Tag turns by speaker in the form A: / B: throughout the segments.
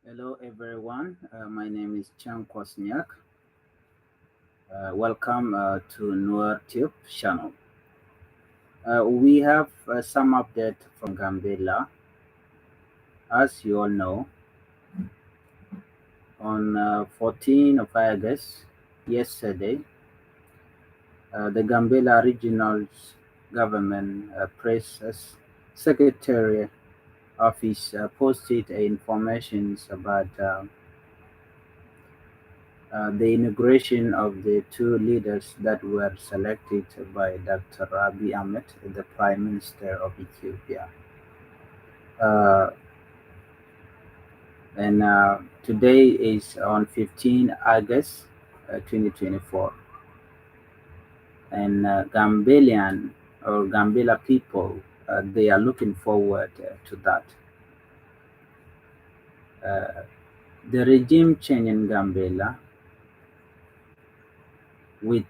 A: Hello everyone, my name is Chan Kwasniak. Welcome to Nuer Tube channel. We have some update from Gambella. As you all know, on 14th of August, yesterday, the Gambella Regional Government Press Secretary Office posted information about the inauguration of the two leaders that were selected by Dr. Abiy Ahmed, the Prime Minister of Ethiopia. Uh, and today is on 15 August 2024. And Gambelian or Gambela people, they are looking forward to that. Uh, the regime change in Gambela with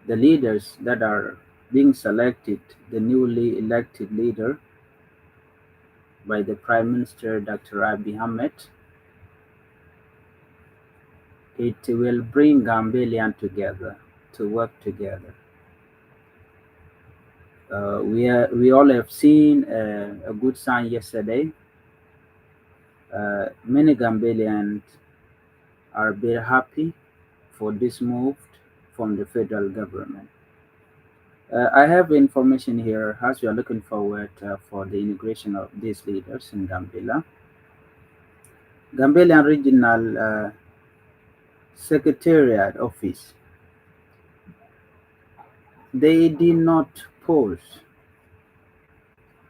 A: the leaders that are being selected, the newly elected leader by the Prime Minister Dr. Abiy Ahmed, it will bring Gambelian together to work together. We all have seen a good sign yesterday. Many Gambelians are very happy for this move from the federal government. I have information here as we are looking forward for the integration of these leaders in Gambela. Gambelian Regional Secretariat Office, they did not post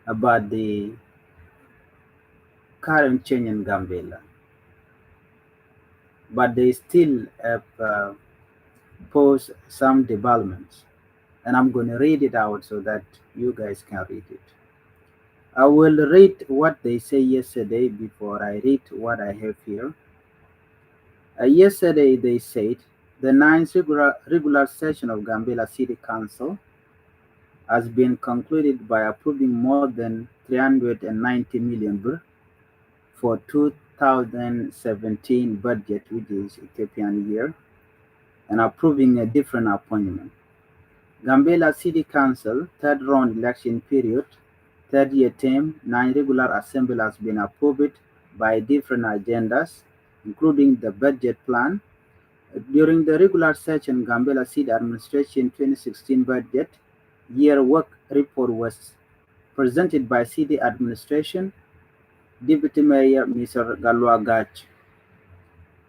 A: about the current change in Gambela, but they still have posed some developments, and I'm going to read it out so that you guys can read it. I will read what they say yesterday before I read what I have here. Yesterday they said the ninth regular session of Gambela City Council has been concluded by approving more than 390 million birr for 2017 budget, which is Ethiopian year, and approving a different appointment. Gambela City Council third round election period, third year term, 9 regular assembly has been approved by different agendas, including the budget plan. During the regular session, Gambela City Administration 2016 budget year work report was presented by City Administration Deputy Mayor Mr. Galwagach.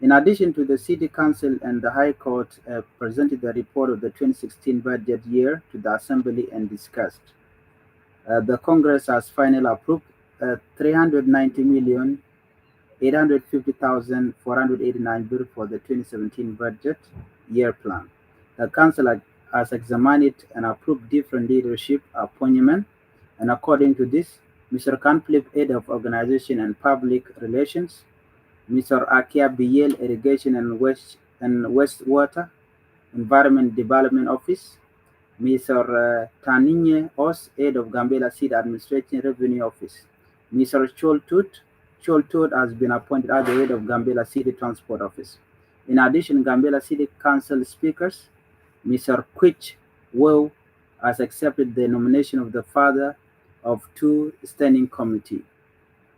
A: In addition to the City Council and the High Court presented the report of the 2016 budget year to the Assembly and discussed. The Congress has finally approved 390,850,489 bill for the 2017 budget year plan. The Council has examined it and approved different leadership appointments, and according to this, Mr. Kanflip, Head of Organization and Public Relations, Mr. Akia Biel, Irrigation and Wastewater Environment Development Office, Mr. Taninye Os, Head of Gambela City Administration Revenue Office, Mr. Choltut has been appointed as the Head of Gambela City Transport Office. In addition, Gambela City Council speakers, Mr. Quich Wu has accepted the nomination of the father of two standing committees.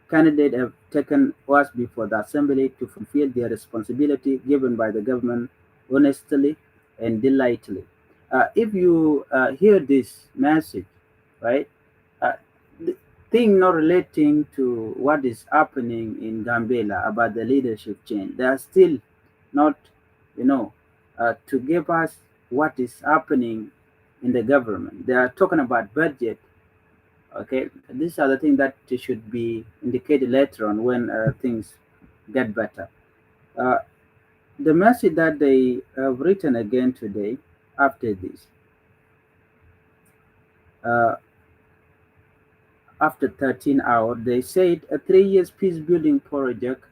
A: Candidates have taken oath before the Assembly to fulfill their responsibility given by the government honestly and diligently. If you hear this message, right, the thing not relating to what is happening in Gambela about the leadership change, they are still not, to give us what is happening in the government. They are talking about budget. Okay, these are the things that should be indicated later on when things get better. Uh, the message that they have written again today after this, uh, after 13 hours, they said a 3 years peace building project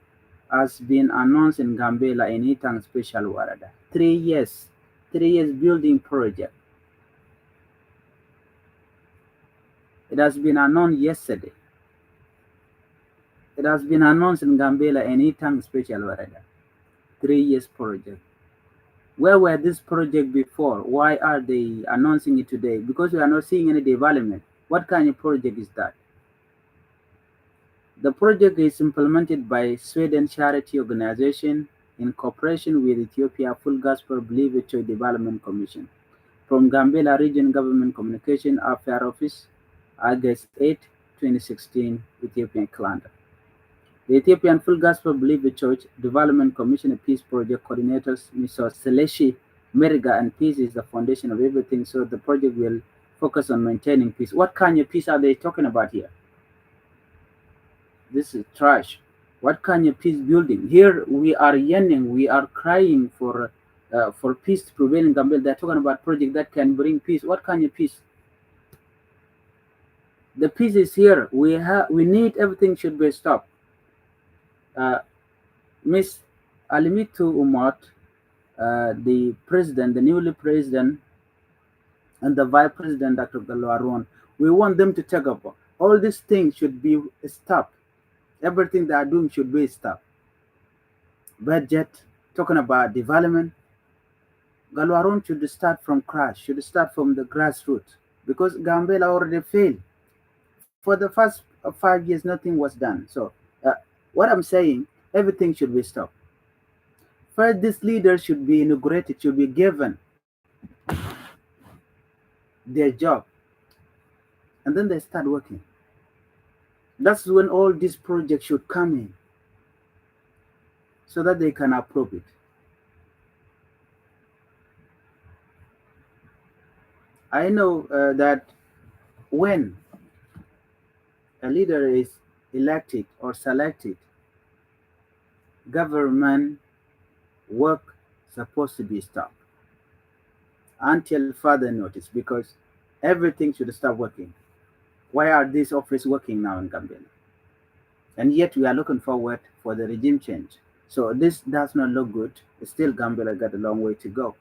A: has been announced in Gambela in Itang Special Warada. 3 years, 3 years building project. It has been announced yesterday. It has been announced in Gambela anytime special already. 3 years project. Where were this project before? Why are they announcing it today? Because we are not seeing any development. What kind of project is that? The project is implemented by Sweden charity organization in cooperation with Ethiopia Full Gospel Believer Church Development Commission. From Gambela Region Government Communication Affairs Office, August 8, 2016, Ethiopian calendar. The Ethiopian Full Gospel Believer Church Development Commission Peace Project coordinators Mr. Seleshi Meriga, and peace is the foundation of everything, so the project will focus on maintaining peace. What kind of peace are they talking about here? This is trash. What kind of peace building? Here we are yearning, we are crying for peace to prevail in Gambia. They're talking about project that can bring peace. What kind of peace? The peace is here. We need everything should be stopped. Miss Alimitu Umot, the president, the newly president, and the vice president, Dr. Galwaron, we want them to take over. All these things should be stopped. Everything they are doing should be stopped. Budget, talking about development, Galwaron should start from crash, should start from the grassroots, because Gambela already failed. For the first 5 years, nothing was done. So, what I'm saying, everything should be stopped. First, these leaders should be inaugurated, should be given their job, and then they start working. That's when all these projects should come in, so that they can approve it. I know that when a leader is elected or selected, government work supposed to be stopped until further notice, because everything should start working. Why are these offices working now in Gambia? And yet we are looking forward for the regime change. So this does not look good. Still, Gambia got a long way to go.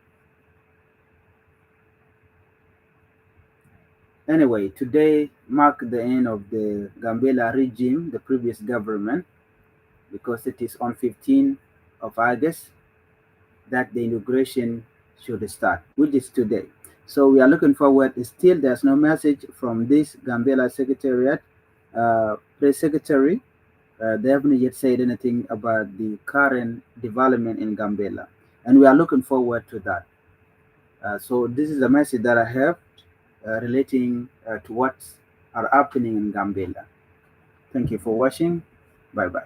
A: Anyway, today marked the end of the Gambela regime, the previous government, because it is on 15th of August that the inauguration should start, which is today. So we are looking forward. Still, there's no message from this Gambela Secretariat, Press Secretary. They haven't yet said anything about the current development in Gambela, and we are looking forward to that. So this is a message that I have relating to what are happening in Gambela. Thank you for watching. Bye bye.